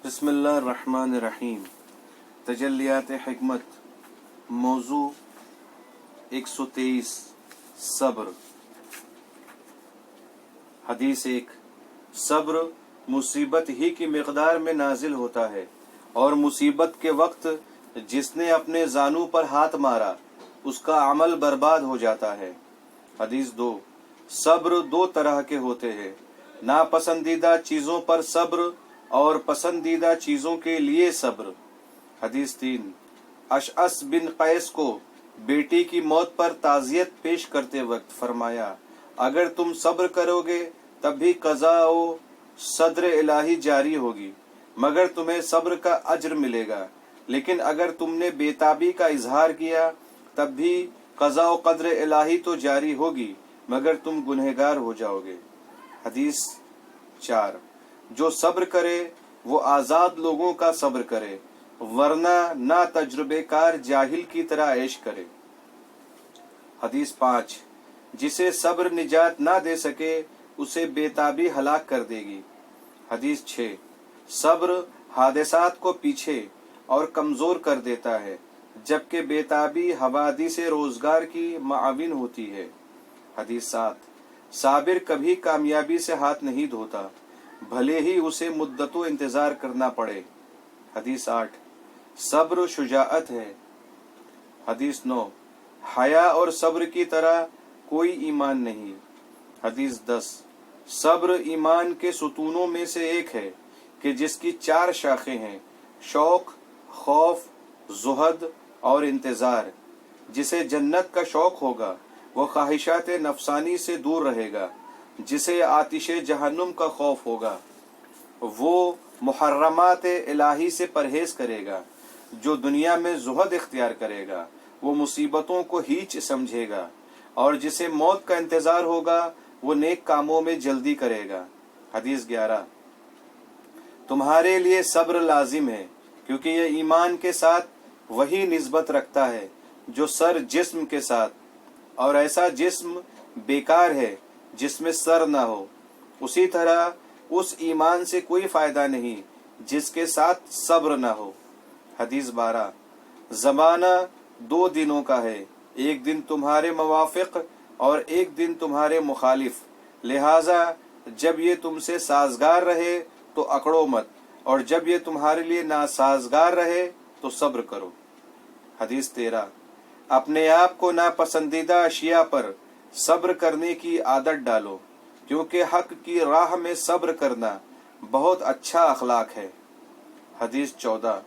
बिस्मिल्लाहिर्रहमानिर्रहीम। तजल्लियात हिकमत। मौजू 123 सब्र। हदीस 1। सब्र मुसीबत ही की मिक़दार में नाजिल होता है और मुसीबत के वक्त जिसने अपने जानू पर हाथ मारा उसका अमल बर्बाद हो जाता है। हदीस 2। सब्र दो तरह के होते हैं, नापसंदीदा चीज़ों पर सब्र और पसंदीदा चीज़ों के लिए सब्र। हदीस 3। अशअस बिन कैस को बेटी की मौत पर ताज़ियत पेश करते वक्त फरमाया, अगर तुम सब्र करोगे तब भी कज़ा व सद्र इलाही जारी होगी मगर तुम्हें सब्र का अज्र मिलेगा, लेकिन अगर तुमने बेताबी का इजहार किया तब भी कज़ा व क़द्र इलाही तो जारी होगी मगर तुम गुनहगार हो जाओगे। हदीस 4। जो सब्र करे वो आज़ाद लोगों का सब्र करे, वरना ना तजुर्बेकार जाहिल की तरह ऐश करे। हदीस 5। जिसे सब्र निजात ना दे सके उसे बेताबी हलाक कर देगी। हदीस 6। सब्र हादिसात को पीछे और कमज़ोर कर देता है, जबकि बेताबी हवादी से रोज़गार की माविन होती है। हदीस 7। साबिर कभी कामयाबी से हाथ नहीं धोता, भले ही उसे मुद्दतों इंतज़ार करना पड़े। हदीस 8। सब्र शुजाअत है। हदीस 9। हया और सब्र की तरह कोई ईमान नहीं। हदीस 10। सब्र ईमान के सुतूनों में से एक है कि जिसकी 4 शाखें हैं, शौक, खौफ, जुहद और इंतज़ार। जिसे जन्नत का शौक होगा वो ख्वाहिशात नफसानी से दूर रहेगा, जिसे आतिशे जहन्नुम का खौफ होगा वो मुहर्रमात इलाही से परहेज करेगा। जो दुनिया में जुहद इख्तियार करेगा वो मुसीबतों को हीच समझेगा, और जिसे मौत का इंतज़ार होगा वो नेक कामों में जल्दी करेगा। हदीस 11। तुम्हारे लिए सब्र लाजिम है, क्योंकि यह ईमान के साथ वही निस्बत रखता है जो सर जिस्म के साथ, और ऐसा जिस्म बेकार है जिसमें सर न हो। उसी तरह उस ईमान से कोई फ़ायदा नहीं जिसके साथ सब्र न हो। हदीस 12। ज़माना 2 दिनों का है, एक दिन तुम्हारे मुवाफ़िक़ और एक दिन तुम्हारे मुखालिफ, लिहाजा जब ये तुमसे साजगार रहे तो अकड़ो मत, और जब ये तुम्हारे लिए नासाजगार रहे तो सब्र करो। हदीस 13। अपने आप को नापसंदीदा अशिया पर सब्र करने की आदत डालो, क्योंकि हक की राह में सब्र करना बहुत अच्छा अखलाक है। हदीस 14।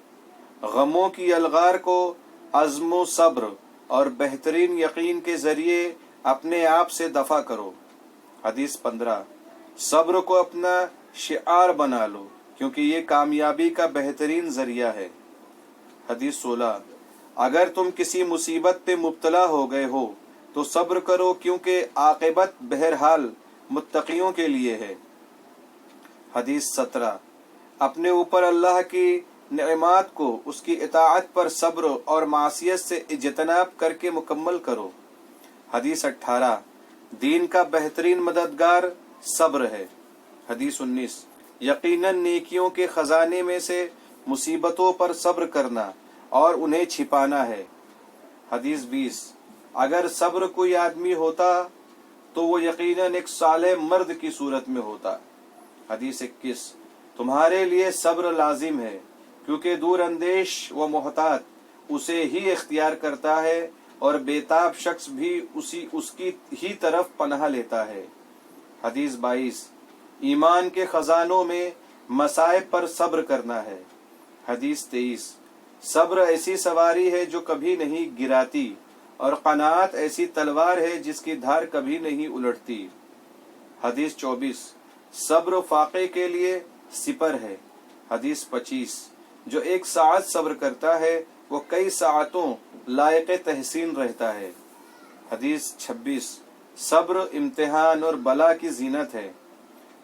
गमों की अलगार को अज़्म सब्र और बेहतरीन यकीन के ज़रिए अपने आप से दफ़ा करो। हदीस 15। सब्र को अपना शिआर बना लो, क्योंकि ये कामयाबी का बेहतरीन ज़रिया है। हदीस 16। अगर तुम किसी मुसीबत पे मुब्तला हो गए हो तो सब्र करो, क्योंकि आक़िबत बहरहाल मुत्तक़ियों के लिए है। हदीस 17। अपने ऊपर अल्लाह की नेमत को उसकी इताअत पर सब्र और मासियत से इज्तनाब करके मुकम्मल करो। हदीस 18। दीन का बेहतरीन मददगार सब्र है। हदीस 19। यकीनन नेकियों के ख़जाने में से मुसीबतों पर सब्र करना और उन्हें छिपाना है। हदीस 20। अगर सब्र कोई आदमी होता तो वो यकीनन एक सालेह मर्द की सूरत में होता। हदीस 21। तुम्हारे लिए सब्र लाजिम है, क्योंकि दूर अंदेश व मोहतात उसे ही इख्तियार करता है और बेताब शख्स भी उसकी ही तरफ पनाह लेता है। हदीस 22। ईमान के खजानों में मसाइब पर सब्र करना है। हदीस 23। सब्र ऐसी सवारी है जो कभी नहीं गिराती, और कनाअत ऐसी तलवार है जिसकी धार कभी नहीं उलटती। हदीस 24। सब्र फाक़े के लिए सिपर है। हदीस 25। जो एक साअत सब्र करता है वो कई साअतों लायक तहसीन रहता है। हदीस 26। सब्र इम्तिहान और बला की जीनत है।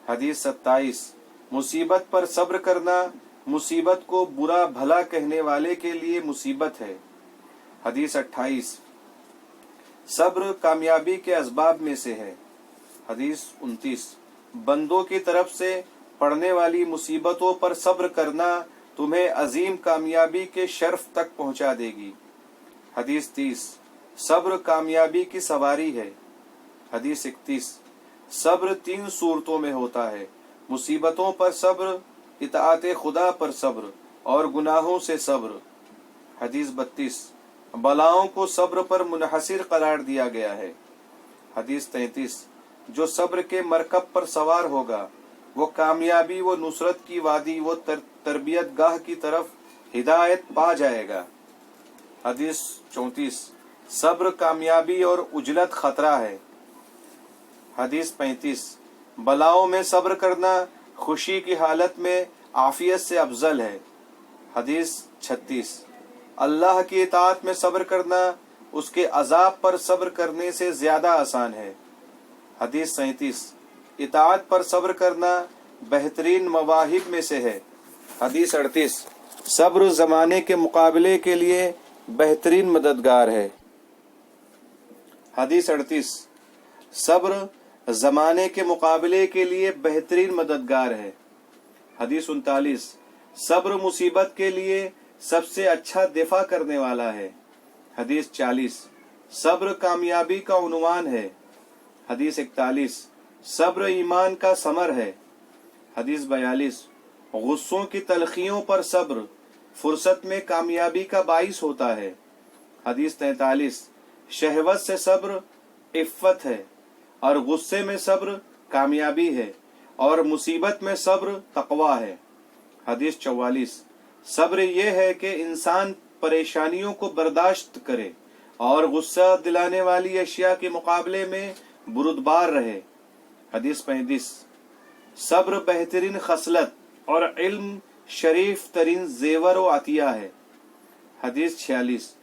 हदीस 27। मुसीबत पर सब्र करना मुसीबत को बुरा भला कहने वाले के लिए मुसीबत है। हदीस 28। सब्र कामयाबी के असबाब में से है। हदीस 29। बंदों की तरफ से पड़ने वाली मुसीबतों पर सब्र करना तुम्हें अजीम कामयाबी के शर्फ तक पहुंचा देगी। हदीस 30, सब्र कामयाबी की सवारी है। हदीस 31, सब्र 3 सूरतों में होता है, मुसीबतों पर सब्र, इताअत खुदा पर सब्र और गुनाहों से सब्र। हदीस 32, बलाओं को सब्र पर मुनहसिर करार दिया गया है। हदीस 33, जो सब्र के मरकब पर सवार होगा वो कामयाबी व नुसरत की वादी व तरबियत गाह की तरफ हिदायत पा जाएगा। हदीस 34, सब्र कामयाबी और उजलत खतरा है। हदीस 35, बलाओं में सब्र करना खुशी की हालत में आफियत से अफजल है। हदीस 36, अल्लाह की इताअत में सब्र करना उसके अजाब पर सब्र करने से ज्यादा आसान है। हदीस 37, इताअत पर सब्र करना बेहतरीन मवाहिब में से है। हदीस 38, सब्र जमाने के मुकाबले के लिए बेहतरीन मददगार है। हदीस 38, सब्र जमाने के मुकाबले के लिए बेहतरीन मददगार है। हदीस 39, सब्र मुसीबत के लिए सबसे अच्छा दिफा करने वाला है। हदीस 40, सब्र कामयाबी का उन्वान है। हदीस 41, सब्र ईमान का समर है। हदीस 42, गुस्सों की तलखियों पर सब्र फुर्सत में कामयाबी का बाइस होता है। हदीस 43, शहवत से सब्र इफ़्फ़त है और गुस्से में सब्र कामयाबी है और मुसीबत में सब्र तकवा है। हदीस 44, सब्र यह है कि इंसान परेशानियों को बर्दाश्त करे और गुस्सा दिलाने वाली अशिया के मुकाबले में बुरुदबार रहे। हदीस 35, सब्र बेहतरीन खसलत और इल्म शरीफ तरीन जेवर व अतिया है। हदीस 46,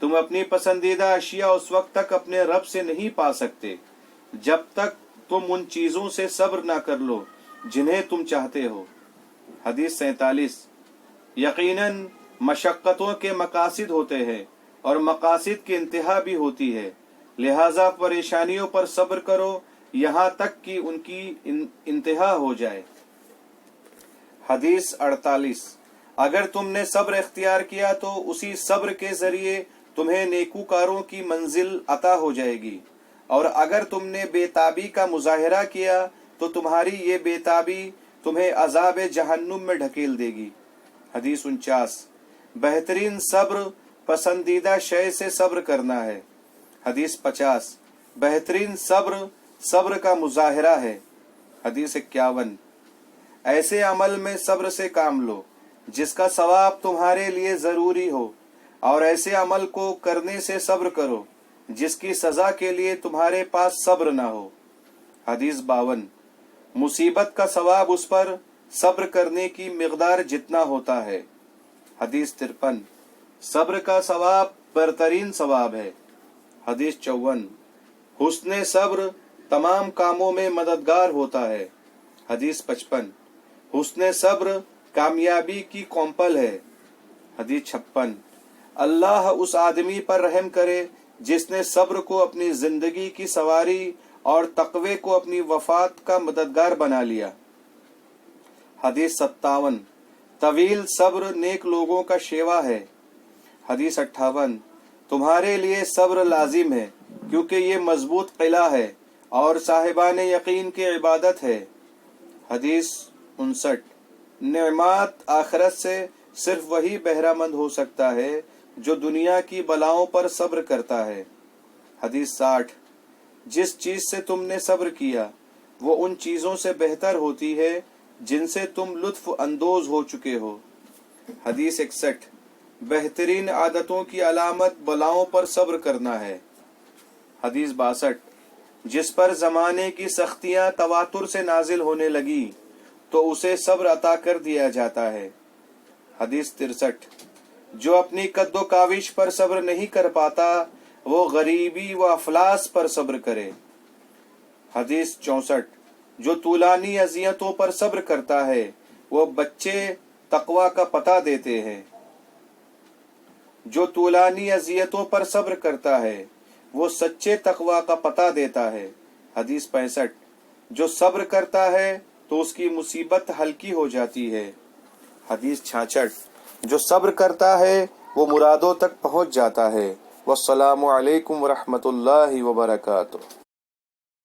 तुम अपनी पसंदीदा अशिया उस वक्त तक अपने रब से नहीं पा सकते जब तक तुम उन चीजों से सब्र ना कर लो जिन्हें तुम चाहते हो। हदीस 47, यकीनन मशक्कतों के मकासिद होते हैं और मकासिद की इंतहा भी होती है, लिहाजा परेशानियों पर सब्र करो यहाँ तक कि उनकी इंतहा हो जाए। हदीस 48, अगर तुमने सब्र इख्तियार किया तो उसी सब्र के जरिए तुम्हें नेकूकारों की मंजिल अता हो जाएगी और अगर तुमने बेताबी का मुजाहिरा किया तो तुम्हारी ये बेताबी तुम्हें अजाब जहन्नुम में ढकेल देगी। हदीस 49, बेहतरीन सब्र पसंदीदा शय से सब्र करना है। हदीस 50, बेहतरीन सब्र सब्र का मुजाहिरा है। हदीस 51, ऐसे अमल में सब्र से काम लो जिसका सवाब तुम्हारे लिए जरूरी हो और ऐसे अमल को करने से सब्र करो जिसकी सजा के लिए तुम्हारे पास सब्र ना हो। हदीस 52, मुसीबत का सवाब उस पर सब्र करने की मिकदार जितना होता है। हदीस 53, सब्र का सवाब बरतरीन सवाब है। हदीस 54, हुस्ने सब्र तमाम कामों में मददगार होता है। हदीस 55, हुस्ने सब्र कामयाबी की कौंपल है। हदीस 56, अल्लाह उस आदमी पर रहम करे जिसने सब्र को अपनी जिंदगी की सवारी और तकवे को अपनी वफात का मददगार बना लिया। हदीस 57, तवील सब्र नेक लोगों का शेवा है। हदीस 58, तुम्हारे लिए सब्र लाजिम है क्योंकि ये मजबूत किला है और साहिबान यकीन की इबादत है। हदीस 59, नेमात आखिरत से सिर्फ वही बहरामंद हो सकता है जो दुनिया की बलाओं पर सब्र करता है। हदीस 60, जिस चीज से तुमने सब्र किया वो उन चीजों से बेहतर होती है जिनसे तुम लुत्फ अंदोज हो चुके हो। हदीस 61, बेहतरीन आदतों की अलामत बलाओं पर सब्र करना है। हदीस 62, जिस पर जमाने की सख्तियां तवातुर से नाजिल होने लगी तो उसे सब्र अता कर दिया जाता है। हदीस 63, जो अपनी कद्दो काविश पर सब्र नहीं कर पाता वो गरीबी व अफलास पर सब्र करे। हदीस 64, जो तूलानी अजियतों पर सब्र करता है वो बच्चे तकवा का पता देते हैं। जो तूलानी अजियतों पर सब्र करता है वो सच्चे तकवा का पता देता है। हदीस 65, जो सब्र करता है تو اس کی مصیبت ہلکی ہو جاتی ہے۔ حدیث 66، جو صبر کرتا ہے وہ مرادوں تک پہنچ جاتا ہے۔ والسلام علیکم ورحمۃ اللہ وبرکاتہ۔